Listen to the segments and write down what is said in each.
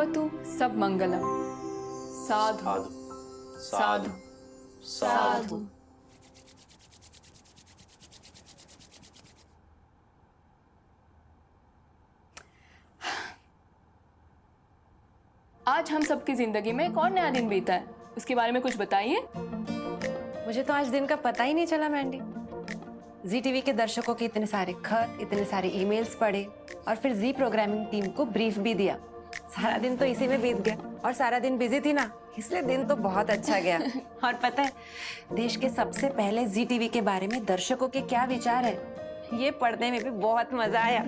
भवतु सब मंगलम। साधु साधु साधु। आज हम सबकी जिंदगी में एक और नया दिन बीता है, उसके बारे में कुछ बताइए। मुझे तो आज दिन का पता ही नहीं चला मैंडी। जी टीवी के दर्शकों के इतने सारे खत, इतने सारे ईमेल्स पढ़े और फिर जी प्रोग्रामिंग टीम को ब्रीफ भी दिया। सारा दिन तो इसी में बीत गया और सारा दिन बिजी थी ना, इसलिए दिन तो बहुत अच्छा गया। और पता है देश के सबसे पहले जी टीवी के बारे में दर्शकों के क्या विचार है, ये पढ़ने में भी बहुत मजा आया।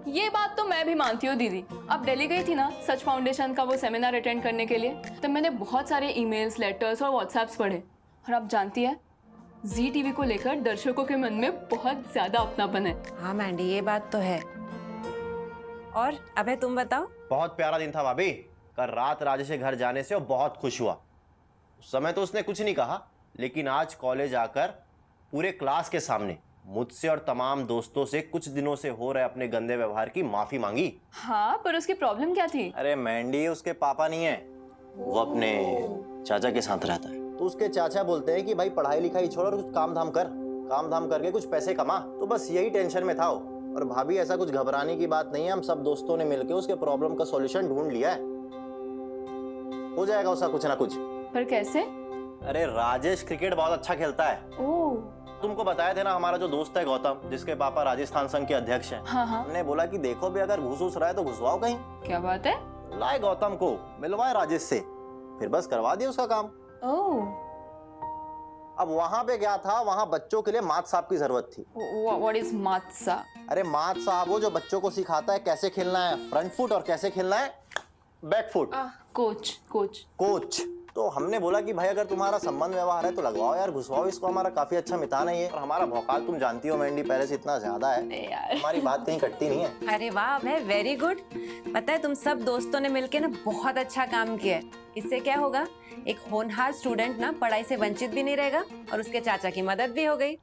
ये बात तो मैं भी मानती हूँ दीदी। अब दिल्ली गई थी ना सच फाउंडेशन का वो सेमिनार अटेंड करने के लिए, तब मैंने बहुत सारे ईमेल्स, लेटर्स और व्हाट्सएप्स पढ़े। और आप जानती है जी टीवी को लेकर दर्शकों के मन में बहुत ज्यादा अपनापन है। हाँ मैंडी, ये बात तो है। और अबे तुम बताओ। बहुत प्यारा दिन था भाभी। कल रात राजेश के घर जाने से वो बहुत खुश हुआ। उस समय तो उसने कुछ नहीं कहा, लेकिन आज कॉलेज आकर पूरे क्लास के सामने मुझसे और तमाम दोस्तों से कुछ दिनों से हो रहे अपने गंदे व्यवहार की माफी मांगी। हाँ, पर उसकी प्रॉब्लम क्या थी? अरे मैंडी उसके पापा नहीं है, वो अपने चाचा के साथ रहता है। तो उसके चाचा बोलते हैं कि भाई पढ़ाई लिखाई छोड़ और कुछ काम धाम कर, काम धाम करके कुछ पैसे कमा। तो बस यही टेंशन में था वो। और भाभी ऐसा कुछ घबराने की बात नहीं है, हम सब दोस्तों ने मिलकर उसके प्रॉब्लम का सॉल्यूशन ढूंढ लिया है। हो जाएगा उसका कुछ ना कुछ। पर कैसे? अरे राजेश क्रिकेट बहुत अच्छा खेलता है। ओह, तुमको बताया थे ना, हमारा जो दोस्त है गौतम, जिसके पापा राजस्थान संघ के अध्यक्ष हैं। हाँ हाँ। हमने बोला कि देखो भी अगर घुस रहा है तो घुसवाओ कहीं। क्या बात है? लाए गौतम को, मिलवाए राजेश से, फिर बस करवा दिया उसका काम। ओह, अब वहां पे क्या था, वहां बच्चों के लिए मात साहब की जरूरत थी। व्हाट इज मात्सा? अरे मात साहब वो जो बच्चों को सिखाता है कैसे खेलना है फ्रंट फुट और कैसे खेलना है back foot. Coach coach coach. तो हमने बोला कि भाई अगर तुम्हारा संबंध व्यवहार है तो लगवाओ यार, घुसवाओ इसको, हमारा काफी अच्छा मितान है ये। और हमारा भौकाल तुम जानती हो मैंडी, पहले से इतना ज्यादा है यार। हमारी बात कहीं कटती नहीं है। अरे वाह भाई, वेरी गुड। पता है तुम सब दोस्तों ने मिलके ना बहुत अच्छा काम किया है। इससे क्या होगा, एक होनहार स्टूडेंट ना पढ़ाई से वंचित भी नहीं रहेगा और उसके चाचा की मदद भी हो गई।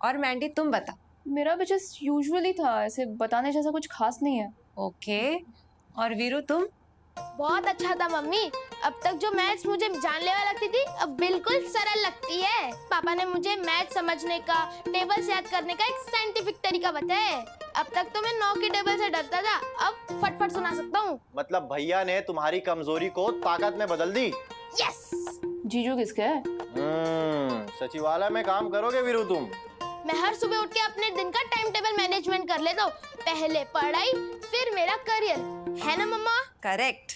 और मैंडी तुम बता। मेरा भी जस्ट यूजुअली था, ऐसे बताने जैसा कुछ खास नहीं है। ओके। और वीरू तुम? बहुत अच्छा था मम्मी। अब तक जो मैथ्स मुझे जानलेवा लगती थी अब बिल्कुल सरल लगती है। पापा ने मुझे मैथ समझने का, टेबल्स याद करने का एक साइंटिफिक तरीका बताया है। अब तक तो मैं 9 के टेबल से डरता था, अब फटफट सुना सकता हूँ। मतलब भैया ने तुम्हारी कमजोरी को ताकत में बदल दी। यस। जीजू किसके है? सचिवालय में काम करोगे वीरू तुम? मैं हर सुबह उठ के अपने दिन का टाइम टेबल मैनेजमेंट कर लेता हूँ। पहले पढ़ाई, फिर मेरा करियर, है ना मम्मा? करेक्ट।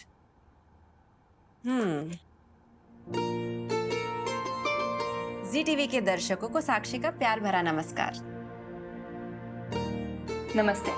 जी टीवी के दर्शकों को साक्षी का प्यार भरा नमस्कार। नमस्ते।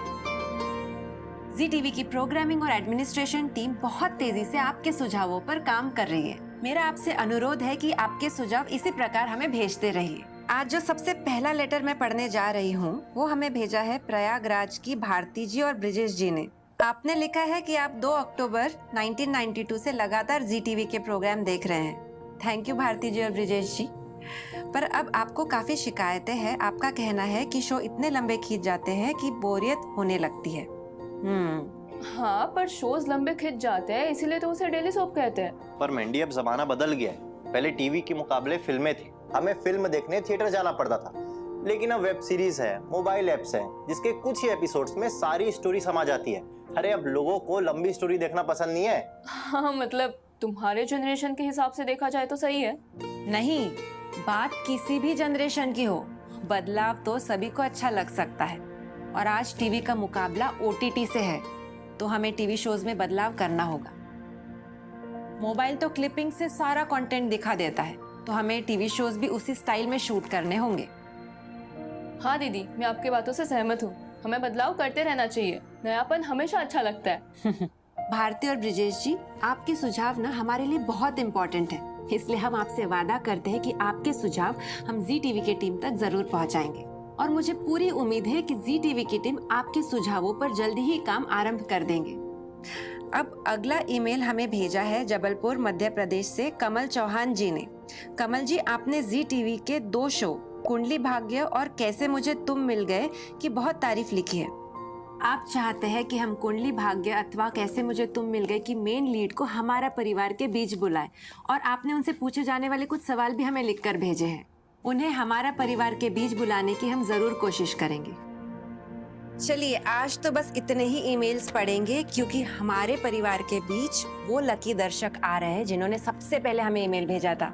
जी टीवी की प्रोग्रामिंग और एडमिनिस्ट्रेशन टीम बहुत तेजी से आपके सुझावों पर काम कर रही है। मेरा आपसे अनुरोध है कि आपके सुझाव इसी प्रकार हमें भेजते रहिए। आज जो सबसे पहला लेटर मैं पढ़ने जा रही हूँ वो हमें भेजा है प्रयागराज की भारती जी और ब्रिजेश जी ने। आपने लिखा है कि आप 2 अक्टूबर 1992 से लगातार जी टीवी के प्रोग्राम देख रहे हैं। थैंक यू भारती जी और ब्रिजेश जी। पर अब आपको काफी शिकायतें हैं। आपका कहना है कि शो इतने लंबे खींच जाते हैं कि बोरियत होने लगती है। हाँ, पर शोज लंबे खिंच जाते हैं, इसीलिए तो उसे डेली सोप कहते हैं। पर मैंडी अब जमाना बदल गया है। पहले टीवी के मुकाबले फिल्में थी, हमें फिल्म देखने थिएटर जाना पड़ता था। लेकिन अब वेब सीरीज है, मोबाइल एप्स हैं, जिसके कुछ ही एपिसोड्स में सारी स्टोरी समा जाती है। अरे अब लोगों को लंबी स्टोरी देखना पसंद नहीं है। हाँ, मतलब तुम्हारे जनरेशन के हिसाब से देखा जाए तो सही है। नहीं, बात किसी भी जनरेशन की हो, बदलाव तो सभी को अच्छा लग सकता है। और आज टीवी का मुकाबला ओटीटी से है, तो हमें टीवी शोज में बदलाव करना होगा। मोबाइल तो क्लिपिंग से सारा कंटेंट दिखा देता है, तो हमें टीवी शोज भी उसी स्टाइल में शूट करने होंगे। हाँ दीदी, मैं आपकी बातों से सहमत हूँ। हमें बदलाव करते रहना चाहिए, नयापन हमेशा अच्छा लगता है। भारती और ब्रिजेश जी, आपके सुझाव ना हमारे लिए बहुत इम्पोर्टेंट है, इसलिए हम आपसे वादा करते हैं कि आपके सुझाव हम जी टीवी की टीम तक जरूर पहुंचाएंगे। और मुझे पूरी उम्मीद है कि जी टीवी की टीम आपके सुझावों पर जल्दी ही काम आरंभ कर देंगे। अब अगला ईमेल हमें भेजा है जबलपुर मध्य प्रदेश से कमल चौहान जी ने। कमल जी, आपने जी टीवी के 2 शो कुंडली भाग्य और कैसे मुझे तुम मिल गए की बहुत तारीफ लिखी है। आप चाहते हैं कि हम कुंडली भाग्य अथवा कैसे मुझे तुम मिल गए की मेन लीड को हमारा परिवार के बीच बुलाए, और आपने उनसे पूछे जाने वाले कुछ सवाल भी हमें लिखकर भेजे हैं। उन्हें हमारा परिवार के बीच बुलाने की हम जरूर कोशिश करेंगे। चलिए आज तो बस इतने ही ईमेल्स पढ़ेंगे, क्योंकि हमारे परिवार के बीच वो लकी दर्शक आ रहे हैं जिन्होंने सबसे पहले हमें ईमेल भेजा था।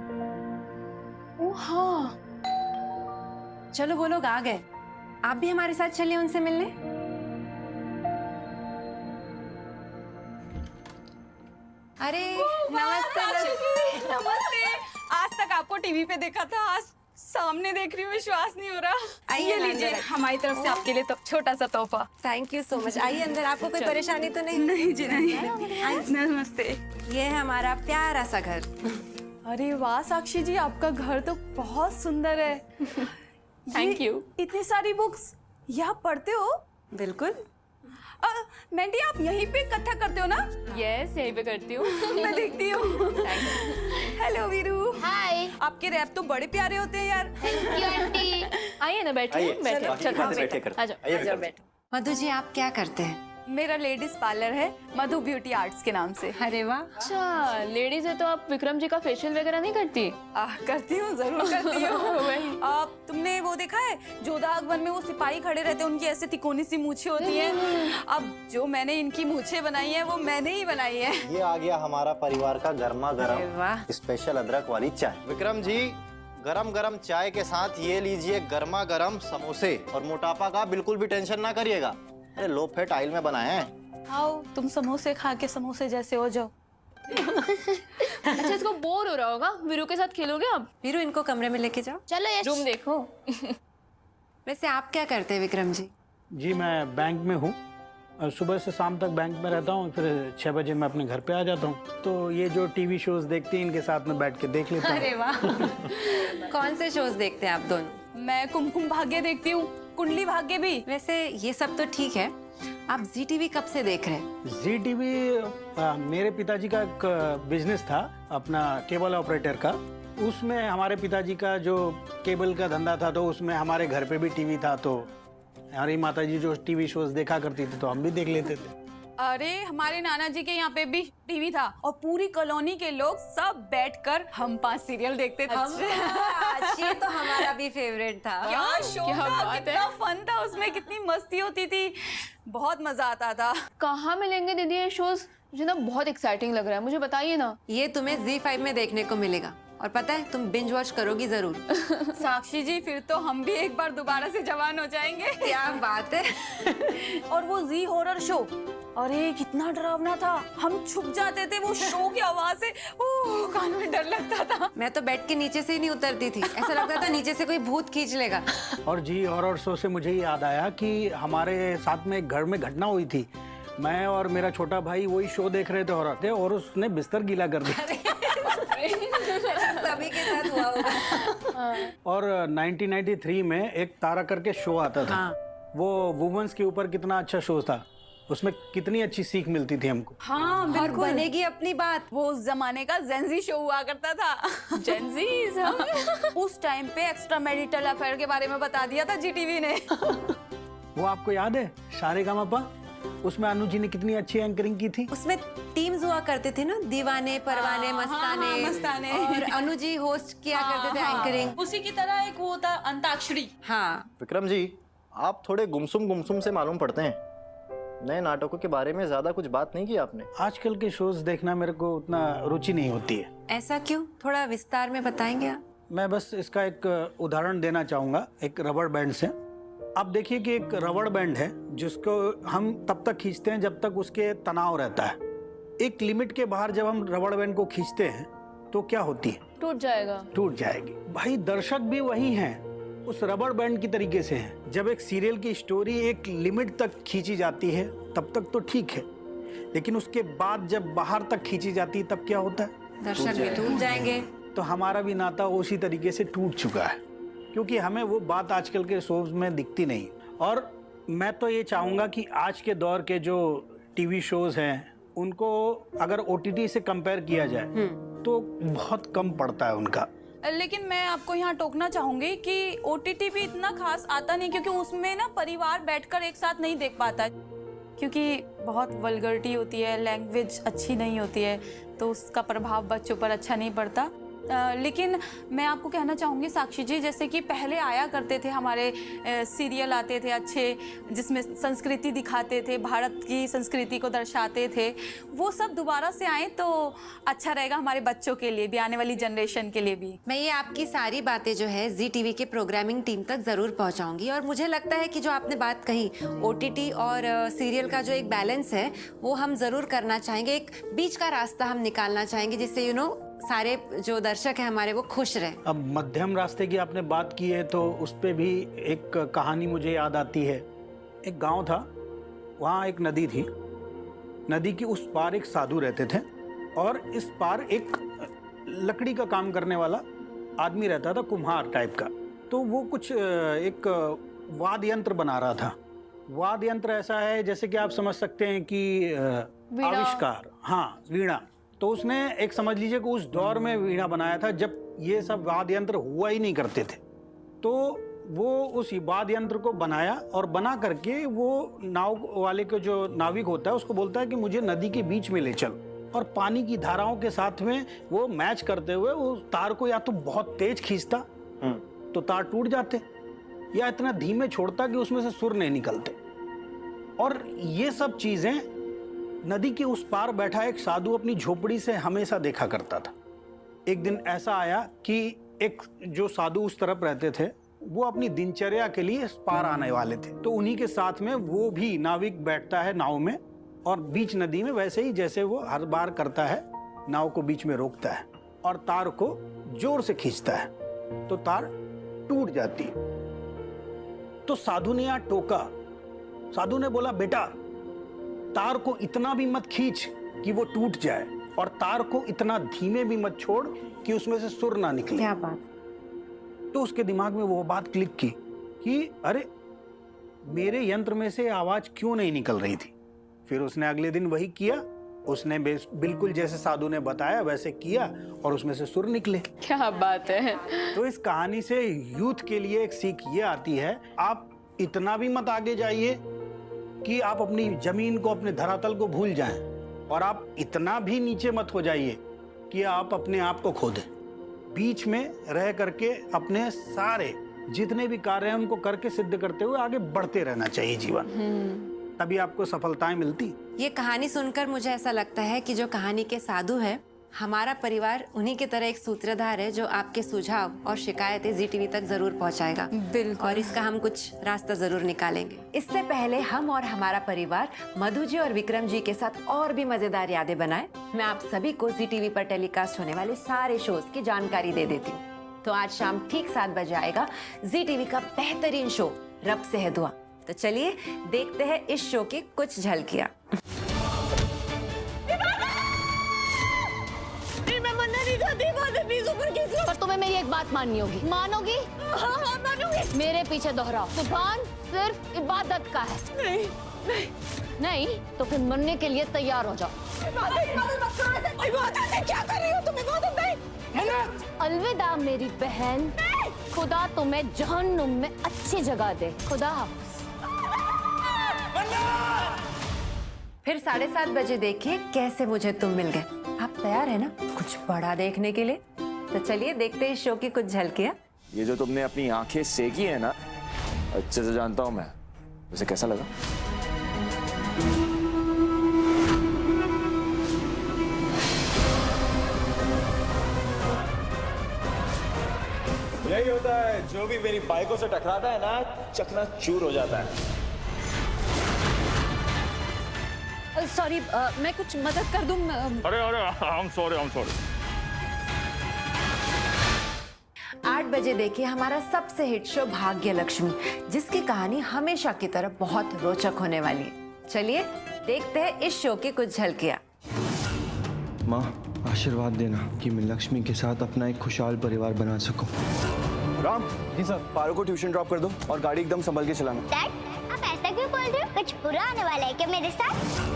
ओ हाँ, चलो वो लोग आ गए, आप भी हमारे साथ चलिए उनसे मिलने। अरे नमस्ते। नमस्ते। आज तक आपको टीवी पे देखा था, आज सामने देख रही हूँ, विश्वास नहीं हो रहा। आइए ये ना लीजिए अंदर। हमारी तरफ से आपके लिए तो छोटा सा तोहफा। Thank you so much. आइए अंदर, आपको कोई परेशानी तो नहीं? नहीं जी नहीं। नमस्ते। ये है हमारा प्यारा सा घर। अरे वाह साक्षी जी, आपका घर तो बहुत सुंदर है। Thank you. इतनी सारी बुक्स, ये आप पढ़ते हो? बिल्कुल। मैंडी आप यहीं पे कथा करते हो ना? यस, यहीं पे करती हूँ। मैं देखती हूँ। हेलो वीरू। हाय। आपके रैप तो बड़े प्यारे होते हैं यार। Thank you aunty. आइए ना, बैठिए। आइए, बैठिए। बाकी चलो, बातें हाँ, बैठे बैठो। करते आ हैं। जाओ। आइए आ जाओ, विक्रम। बैठो। मधु जी आप क्या करते हैं? मेरा लेडीज पार्लर है, मधु ब्यूटी आर्ट्स के नाम से। अरे वाह। अच्छा, लेडीज है तो आप विक्रम जी का फेशियल वगैरह नहीं करती? करती हूँ, जरूर करती हूँ। आप तुमने वो देखा है जोधा अकबर में वो सिपाही खड़े रहते हैं, उनकी ऐसे तिकोनी सी मूछें होती हैं। अब जो मैंने इनकी मूछें बनाई है वो मैंने ही बनाई है। ये आ गया हमारा परिवार का गर्मा अरे गर्म वाह। स्पेशल अदरक वाली चाय। विक्रम जी, गरम गरम चाय के साथ ये लीजिए गर्मा गर्म समोसे, और मोटापा का बिल्कुल भी टेंशन ना करिएगा। अरे लो फेट आयल में बनाए हैं। आओ तुम समोसे खा के समोसे जैसे हो जाओ। अच्छा, इसको बोर हो रहा होगा, वीरू के साथ खेलोगे आप? वीरू इनको कमरे में लेके जाओ। चलो यश। रूम देखो। वैसे आप क्या करते हैं विक्रम जी? जी मैं बैंक में हूँ, सुबह से शाम तक बैंक में रहता हूँ, फिर 6 बजे मैं अपने घर पे आ जाता हूँ। तो ये जो टीवी शोज देखती हैं इनके साथ में बैठ के देख लेता हूँ। अरे वाह। कौन से शोज देखते हैं आप दोनों? मैं कुमकुम भाग्य देखती हूँ, कुंडली भाग्य भी। वैसे ये सब तो ठीक है, आप जी टीवी कब से देख रहे हैं? जी टीवी मेरे पिताजी का एक बिजनेस था अपना केबल ऑपरेटर का। उसमें हमारे पिताजी का जो केबल का धंधा था, तो उसमें हमारे घर पे भी टीवी था, तो हमारी माताजी जो टीवी शोज देखा करती थी तो हम भी देख लेते थे। अरे हमारे नाना जी के यहाँ पे भी टीवी था, और पूरी कॉलोनी के लोग सब बैठकर हम 5 सीरियल देखते थे। ये तो हमारा भी फेवरेट था। क्या शो क्या था, बात कितना फन था उसमें, कितनी मस्ती होती थी, बहुत मजा आता था। कहाँ मिलेंगे दीदी ये शोज? मुझे ना बहुत एक्साइटिंग लग रहा है, मुझे बताइए ना। ये तुम्हें Z5 में देखने को मिलेगा, और पता है तुम बिंज वॉच करोगी जरूर। साक्षी जी फिर तो हम भी एक बार दोबारा से जवान हो जाएंगे। क्या बात है। और वो जी हॉरर शो, अरे कितना डरावना था, हम छुप जाते थे वो शो की आवाज से। ओह, कान में डर लगता था। मैं तो बेड के नीचे से ही नहीं उतरती थी, ऐसा लगता था नीचे से कोई भूत खींच लेगा। और जी हॉरर शो से मुझे याद आया कि हमारे साथ में एक घर में घटना हुई थी। मैं और मेरा छोटा भाई वही शो देख रहे थे हॉरर थे, और उसने बिस्तर गीला कर दिया। सभी के साथ हुआ होगा। और 1993 में एक तारा करके शो आता था। हाँ। वो वुमेन्स के ऊपर कितना अच्छा शो था, उसमें कितनी अच्छी सीख मिलती थी हमको। हाँ और बिल्कुल, बनेगी अपनी बात। वो उस जमाने का जेंजी शो हुआ करता था। जेंजीज। उस टाइम पे एक्स्ट्रा मैरिटल अफेयर के बारे में बता दिया था जीटीवी ने। वो आपको याद है सारेगामापा? उसमें अनु जी ने कितनी अच्छी एंकरिंग की थी। उसमें टीम्स हुआ करते थे ना, दीवाने परवाने हाँ, मस्ताने। हाँ, मस्ताने। और अनु जी होस्ट किया करते थे एंकरिंग। उसी की तरह एक वो था अंताक्षरी। हाँ। विक्रम जी, आप थोड़े गुमसुम से मालूम पड़ते हैं। नए नाटकों के बारे में ज्यादा कुछ बात नहीं की आपने। आजकल के शोज देखना मेरे को उतना रुचि नहीं होती है। ऐसा क्यों, थोड़ा विस्तार में बताएंगे आप? मैं बस इसका एक उदाहरण देना चाहूँगा एक रबड़ बैंड से। आप देखिए कि एक रबड़ बैंड है जिसको हम तब तक खींचते हैं जब तक उसके तनाव रहता है। एक लिमिट के बाहर जब हम रबड़ बैंड को खींचते हैं तो क्या होती है? टूट जाएगा। टूट जाएगी। भाई दर्शक भी वही हैं, उस रबड़ बैंड की तरीके से हैं। जब एक सीरियल की स्टोरी एक लिमिट तक खींची जाती है तब तक तो ठीक है, लेकिन उसके बाद जब बाहर तक खींची जाती है तब क्या होता है? दर्शक भी टूट जाएंगे। तो हमारा भी नाता उसी तरीके से टूट चुका है, क्योंकि हमें वो बात आजकल के शोज में दिखती नहीं। और मैं तो ये चाहूँगा कि आज के दौर के जो टीवी शोज हैं उनको अगर OTT से कंपेयर किया जाए तो बहुत कम पड़ता है उनका। लेकिन मैं आपको यहाँ टोकना चाहूंगी कि OTT भी इतना खास आता नहीं, क्योंकि उसमें ना परिवार बैठकर एक साथ नहीं देख पाता है। क्योंकि बहुत वल्गरिटी होती है, लैंग्वेज अच्छी नहीं होती है, तो उसका प्रभाव बच्चों पर अच्छा नहीं पड़ता। लेकिन मैं आपको कहना चाहूँगी साक्षी जी, जैसे कि पहले आया करते थे हमारे सीरियल आते थे अच्छे, जिसमें संस्कृति दिखाते थे, भारत की संस्कृति को दर्शाते थे, वो सब दोबारा से आए तो अच्छा रहेगा हमारे बच्चों के लिए भी, आने वाली जनरेशन के लिए भी। मैं ये आपकी सारी बातें जो है जी टीवी के प्रोग्रामिंग टीम तक ज़रूर पहुंचाऊंगी। और मुझे लगता है कि जो आपने बात कही OTT और सीरियल का जो एक बैलेंस है वो हम ज़रूर करना चाहेंगे, एक बीच का रास्ता हम निकालना चाहेंगे जिससे सारे जो दर्शक हैं हमारे वो खुश रहे। अब मध्यम रास्ते की आपने बात की है तो उस पे भी एक कहानी मुझे याद आती है। एक गांव था, वहाँ एक नदी थी, नदी की उस पार एक साधु रहते थे और इस पार एक लकड़ी का काम करने वाला आदमी रहता था, कुम्हार टाइप का। तो वो कुछ एक वाद्य यंत्र बना रहा था। वाद्य यंत्र ऐसा है जैसे कि आप समझ सकते हैं कि आविष्कार, हाँ, वीणा। तो उसने एक समझ लीजिए कि उस दौर में वीणा बनाया था जब ये सब वाद्य यंत्र हुआ ही नहीं करते थे। तो वो उस वाद्य यंत्र को बनाया और बना करके वो नाव वाले को, जो नाविक होता है, उसको बोलता है कि मुझे नदी के बीच में ले चलो। और पानी की धाराओं के साथ में वो मैच करते हुए वो तार को या तो बहुत तेज खींचता तो तार टूट जाते, या इतना धीमे छोड़ता कि उसमें से सुर नहीं निकलते। और ये सब चीजें नदी के उस पार बैठा एक साधु अपनी झोपड़ी से हमेशा देखा करता था। एक दिन ऐसा आया कि एक जो साधु उस तरफ रहते थे वो अपनी दिनचर्या के लिए इस पार आने वाले थे। तो उन्हीं के साथ में वो भी नाविक बैठता है नाव में और बीच नदी में वैसे ही जैसे वो हर बार करता है, नाव को बीच में रोकता है और तार को जोर से खींचता है तो तार टूट जाती है। तो साधु ने यहाँ टोका। साधु ने बोला, बेटा तार को इतना भी मत खींच कि वो टूट जाए और तार को इतना धीमे भी मत छोड़ कि उसमें से सुर ना निकले। क्या बात। तो उसके दिमाग में वो बात क्लिक की कि अरे मेरे यंत्र में से आवाज क्यों नहीं निकल रही थी। फिर उसने अगले दिन वही किया, उसने बिल्कुल जैसे साधु ने बताया वैसे किया और उसमें से सुर निकले। क्या बात है। तो इस कहानी से यूथ के लिए एक सीख ये आती है, आप इतना भी मत आगे जाइए कि आप अपनी जमीन को, अपने धरातल को भूल जाएं, और आप इतना भी नीचे मत हो जाइए कि आप अपने आप को खो दें। बीच में रह करके अपने सारे जितने भी कार्य हैं उनको करके सिद्ध करते हुए आगे बढ़ते रहना चाहिए जीवन, तभी आपको सफलताएं मिलती। ये कहानी सुनकर मुझे ऐसा लगता है कि जो कहानी के साधु है, हमारा परिवार उन्हीं की तरह एक सूत्रधार है जो आपके सुझाव और शिकायतें जी टीवी तक जरूर पहुंचाएगा। बिल्कुल। और इसका हम कुछ रास्ता जरूर निकालेंगे। इससे पहले हम और हमारा परिवार मधु जी और विक्रम जी के साथ और भी मजेदार यादें बनाए, मैं आप सभी को जी टीवी पर टेलीकास्ट होने वाले सारे शोज की जानकारी दे देती हूँ। तो आज शाम ठीक 7 बजे आएगा जी टीवी का बेहतरीन शो रब से है दुआ। तो चलिए देखते हैं इस शो की कुछ झलकियां। पर तुम्हें मेरी एक बात माननी होगी। मानोगी? हाँ, मानूंगी। मेरे पीछे दोहराओ, सुभान सिर्फ इबादत का है। नहीं, नहीं, नहीं, तो फिर मरने के लिए तैयार हो जाओ। इबादत क्या कर रही हो तुम? इबादत नहीं। अलविदा मेरी बहन, खुदा तुम्हें जहन्नुम में अच्छी जगह दे। खुदा हाफिज। फिर 7:30 बजे देखिए कैसे मुझे तुम मिल गए। आप तैयार है ना कुछ बड़ा देखने के लिए? तो चलिए देखते हैं इस शो की कुछ झलकियां। ये जो तुमने अपनी आंखें सेकी है ना, अच्छे से जानता हूं मैं। उसे कैसा लगा? यही होता है, जो भी मेरी बाइकों से टकराता है ना, चकनाचूर हो जाता है। सॉरी, मैं कुछ मदद कर दूं? अरे आई एम सॉरी 8 बजे देखिए हमारा सबसे हिट शो भाग्य लक्ष्मी, जिसकी कहानी हमेशा की तरह बहुत रोचक होने वाली है। चलिए देखते हैं इस शो की कुछ झलकियां। माँ, आशीर्वाद देना कि मैं लक्ष्मी के साथ अपना एक खुशहाल परिवार बना सकूं। राम जी सर, पारो को ट्यूशन ड्रॉप कर दो और गाड़ी एकदम संभल के चलाना। डैड, आप ऐसा क्यों बोल रहे हो? कुछ बुरा आने वाला है क्या मेरे साथ?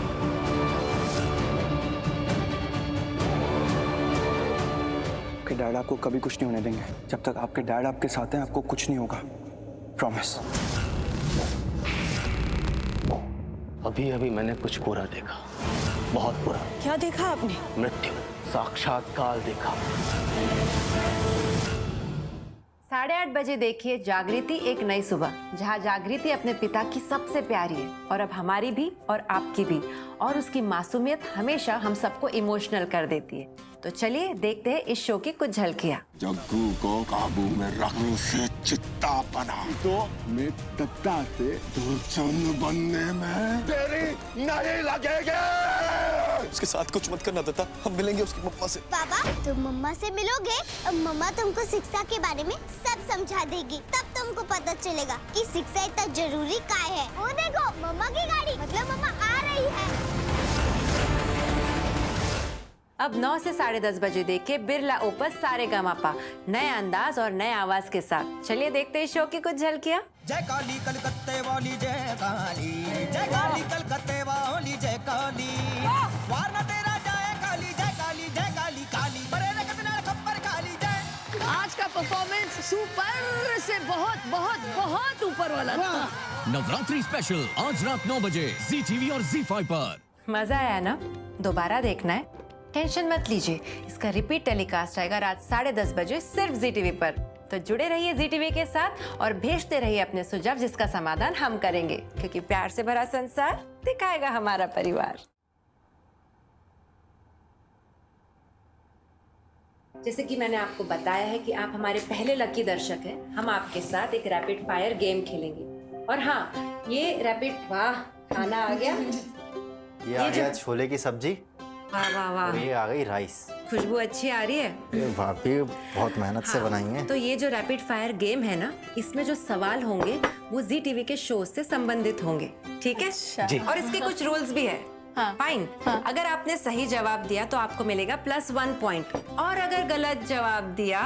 आपके डैड आपको कभी कुछ नहीं होने देंगे। जब तक आपके डैड आपके साथ हैं, आपको कुछ नहीं होगा, प्रॉमिस। अभी अभी मैंने कुछ बुरा देखा, बहुत बुरा। क्या देखा आपने? मृत्यु, साक्षात काल देखा। 8:30 बजे देखिए जागृति एक नई सुबह, जहाँ जागृति अपने पिता की सबसे प्यारी है और अब हमारी भी और आपकी भी, और उसकी मासूमियत हमेशा हम सबको इमोशनल कर देती है। तो चलिए देखते हैं इस शो की कुछ झलकियाँ। जग्गू को काबू में रखने से चित्ता बना तो मैं दत्ता से दुर्जन बनने में देरी नहीं लगेगी। उसके साथ कुछ मत करना दत्ता, हम मिलेंगे उसकी मम्मा से। पापा तुम मम्मा से मिलोगे, अब मम्मा तुमको शिक्षा के बारे में सब समझा देगी, तब तुमको पता चलेगा कि शिक्षा इतना जरूरी काय है। वो देखो मम्मा की गाड़ी, मतलब मम्मा आ रही है। अब 9 से 10:30 बजे देखे बिरला ओपस सारेगामापा, नए अंदाज और नए आवाज के साथ। चलिए देखते हैं शो की कुछ झलकियाँ। जय काली कलकत्ते वाली जय काली, जय काली कलकत्ते वाली जय काली, वार न तेरा जय काली, जय काली जय काली काली, बड़े रकतना खप्पर काली जय। आज का परफॉर्मेंस सुपर से बहुत बहुत बहुत ऊपर वाला था। नवरात्रि स्पेशल आज रात 9 बजे ZTV और ZEE5 पर। मजा आया ना? दोबारा देखना है? टेंशन मत लीजिए, इसका रिपीट टेलीकास्ट आएगा रात 10:30 बजे सिर्फ ZTV पर। तो जुड़े रहिए ZTV के साथ और भेजते रहिए अपने सुझाव, जिसका समाधान हम करेंगे, क्योंकि प्यार से भरा संसार दिखाएगा हमारा परिवार। जैसे कि मैंने आपको बताया है कि आप हमारे पहले लकी दर्शक हैं, हम आपके साथ एक रैपिड फायर गेम खेलेंगे। और हाँ, ये रैपिड, वाह खाना आ गया। ये आ गया छोले की सब्जी, वाह वाह वाह, ये आ गई राइस। खुशबू अच्छी आ रही है। ये भाभी बहुत मेहनत से बनाई है। तो ये जो रैपिड फायर गेम है ना, इसमें जो सवाल होंगे वो ZTV के शो से संबंधित होंगे, ठीक है? जी। और इसके कुछ रूल्स भी है। फाइन। अगर आपने सही जवाब दिया तो आपको मिलेगा +1 पॉइंट, और अगर गलत जवाब दिया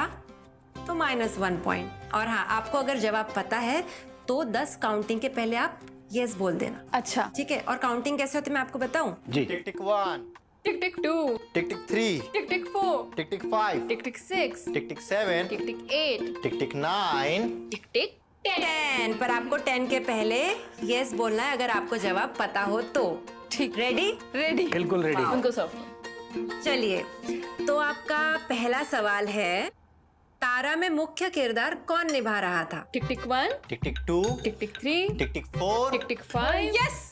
तो -1 पॉइंट। और हाँ, आपको अगर जवाब पता है तो 10 काउंटिंग के पहले आप यस बोल देना। अच्छा ठीक है? और काउंटिंग कैसे होती है मैं आपको बताऊं? जी। टिक टिक 1, टिक टिक 2, टिक टिक 3, टिक टिक 4, टिक टिक 5, टिक टिक 6, टिक टिक 7, टिक टिक 8, टिक टिक 9, टिक टिक 10। पर आपको 10 के पहले यस बोलना है अगर आपको जवाब पता हो तो। ठीक। रेडी? रेडी, बिल्कुल रेडी। उनको सर्व। चलिए, तो आपका पहला सवाल है, तारा में मुख्य किरदार कौन निभा रहा था? टिक टिक 1, टिक टिक 2, टिक टिक 3, टिक टिक 4, टिक टिक 5। यस,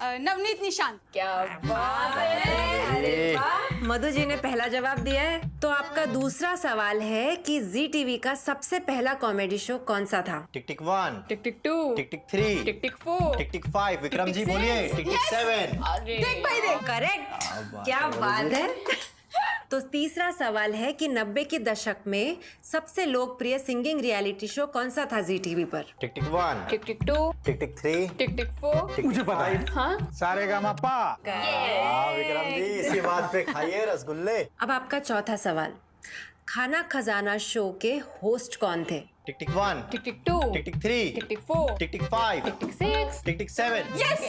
नवनीत निशांत। क्या बात है! अरे वाह, मधु जी ने पहला जवाब दिया है। तो आपका दूसरा सवाल है कि ZTV का सबसे पहला कॉमेडी शो कौन सा था? टिक टिक 1, टिक टिक 2, टिक टिक 3, टिक टिक 4, टिक टिक 5, विक्रम जी बोलिए, टिक टिक 7। अरे देख भाई देख। करेक्ट, क्या बात है। तो तीसरा सवाल है कि 90 के दशक में सबसे लोकप्रिय सिंगिंग रियलिटी शो कौन सा था ZTV पर? टिक टिक 1, टिक टिक 2, टिक टिक 3, टिक टिक 4। मुझे पता है। हाँ, सारेगामापा। विक्रम जी इसी बात पे खाइए रसगुल्ले। अब आपका चौथा सवाल, खाना खजाना शो के होस्ट कौन थे? टिक टिक 1, टिक टिक 2, टिक टिक 3, टिक टिक 4, टिक टिक 5, टिक टिक 6, टिक टिक 7। यस,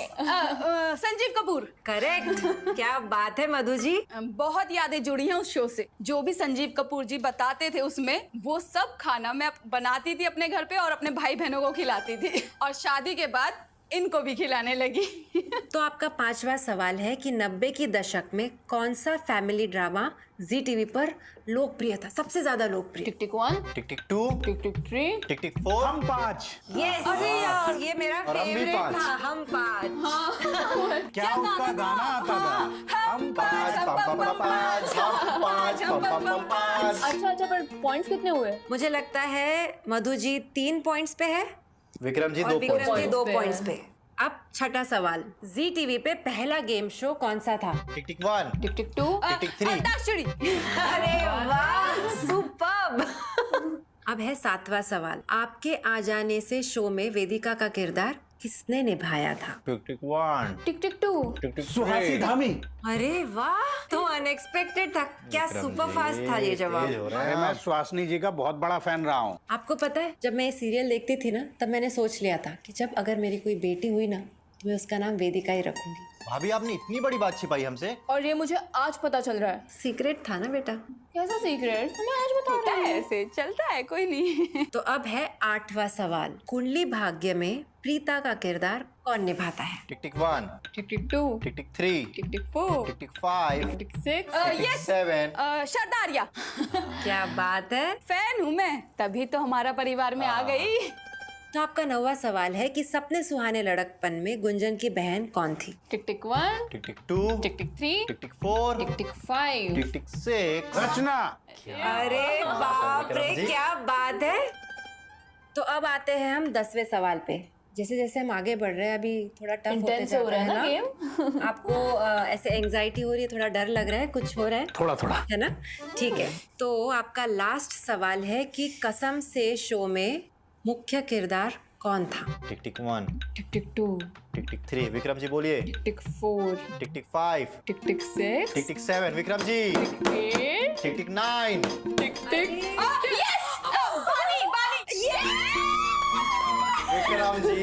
संजीव कपूर। करेक्ट, क्या बात है मधु जी। बहुत यादें जुड़ी हैं उस शो से। जो भी संजीव कपूर जी बताते थे उसमें, वो सब खाना मैं बनाती थी अपने घर पे और अपने भाई बहनों को खिलाती थी, और शादी के बाद इनको भी खिलाने लगी। तो आपका पांचवा सवाल है कि 90 के दशक में कौन सा फैमिली ड्रामा ZTV पर लोकप्रिय था, सबसे ज्यादा लोकप्रिय? टिक टिक 1, टिक टिक 2, टिक टिक 3, टिक टिक 4, हम 5। यस, अरे यार ये मेरा और हम भी फेवरेट 5। था, हम 5। क्या उसका गाना आता था? हम 5। अच्छा, पर पॉइंट्स कितने हुए? मुझे लगता है मधु जी 3 पॉइंट्स पे है विक्रम जी और 2 विक्रम जी 2 पे पॉइंट्स है। पे। अब छठा सवाल, ZTV पे पहला गेम शो कौन सा था? टिक टिक 1, टिक टिक 2, टिक टिक 3, अंताक्षरी। अरे वाह, सुपर्ब। अब है 7वां सवाल, आपके आ जाने से शो में वेदिका का किरदार किसने निभाया था? टिक टिक 1, टिक टिक 2, टिक टिक सुहासी धामी। अरे वाह, तो अनएक्सपेक्टेड था। क्या सुपर फास्ट था ये जवाब। अरे मैं सुहासिनी जी का बहुत बड़ा फैन रहा हूँ। आपको पता है, जब मैं ये सीरियल देखती थी ना, तब मैंने सोच लिया था कि जब अगर मेरी कोई बेटी हुई ना, तो मैं उसका नाम वेदिका ही रखूंगी। भाभी आपने इतनी बड़ी बात छिपाई हमसे। और ये मुझे आज पता चल रहा है। सीक्रेट था ना बेटा। कैसा सीक्रेट? हमें आज बता होता रहे है हैं। ऐसे, चलता है, कोई नहीं। तो अब है 8वां सवाल, कुंडली भाग्य में प्रीता का किरदार कौन निभाता है? टिक टिक 1, टिक टिक 2, टिक टिक 3, टिक टिक 4, टिक टिक 5, टिक टिक 6, टिक टिक 7। शरदारिया। क्या बात है। फैन हूँ मैं, तभी तो हमारा परिवार में आ गई। तो आपका 9वां सवाल है कि सपने सुहाने लड़कपन में गुंजन की बहन कौन थी? टिक टिक 1, टिक टिक 2, टिक टिक 3, टिक टिक 4, टिक टिक 5, टिक टिक 6। रचना। अरे बाप रे, विक्रम जी। क्या बात है। तो अब आते हैं हम 10वें सवाल पे। जैसे जैसे हम आगे बढ़ रहे हैं, अभी थोड़ा टफ होते Intense जा हो रहा है ना गेम। आपको ऐसे एंजाइटी हो रही है, थोड़ा डर लग रहा है, कुछ हो रहा है? थोड़ा थोड़ा। है ना? ठीक है। तो आपका लास्ट सवाल है कि कसम से शो में मुख्य किरदार कौन था? टिक टिक 1, टिक टिक 2, टिक टिक 3, विक्रम जी बोलिए। टिक टिक 4, टिक टिक 5, टिक टिक 6, टिक टिक 7, विक्रम जी। 8, टिक टिक 9, टिक टिक यस, बाली बाली, विक्रम जी।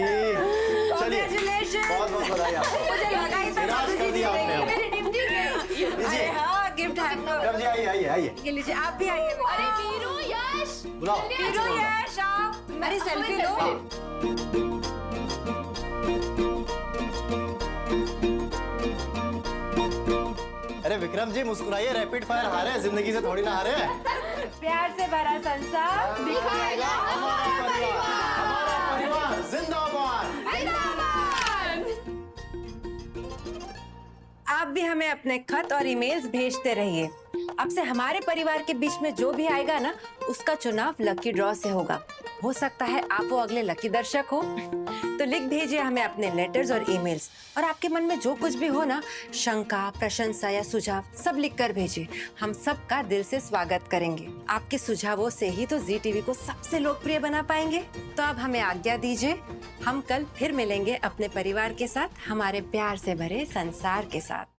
चलिए, Congratulations! बहुत बहुत बधाई आपको। मुझे लगा ही था निराश कर दिया आपने। मेरी ड्यूटी है। लीजिए। हाँ, गिफ्ट है आपका। विक्रम जी आइए आइए आइए। ये लीजिए, आप भी आइए। अरे वीरू, यश, बुलाओ। वीरू, यश, आप मेरी सेल्फी लो। अरे विक्रम जी मुस्कुराइए, रैपिड फायर हारे हैं, जिंदगी से थोड़ी ना हारे हैं। प्यार से भरा संसार दिखाएगा हमारा परिवार जिंदाबाद। आप भी हमें अपने खत और ईमेल्स भेजते रहिए। अब से हमारे परिवार के बीच में जो भी आएगा ना, उसका चुनाव लकी ड्रॉ से होगा। हो सकता है आप वो अगले लकी दर्शक हो। तो लिख भेजिए हमें अपने लेटर्स और ईमेल्स, और आपके मन में जो कुछ भी हो ना, शंका, प्रशंसा या सुझाव, सब लिख कर भेजिए। हम सबका दिल से स्वागत करेंगे। आपके सुझावों से ही तो जी टीवी को सबसे लोकप्रिय बना पाएंगे। तो अब हमें आज्ञा दीजिए। हम कल फिर मिलेंगे अपने परिवार के साथ, हमारे प्यार से भरे संसार के साथ।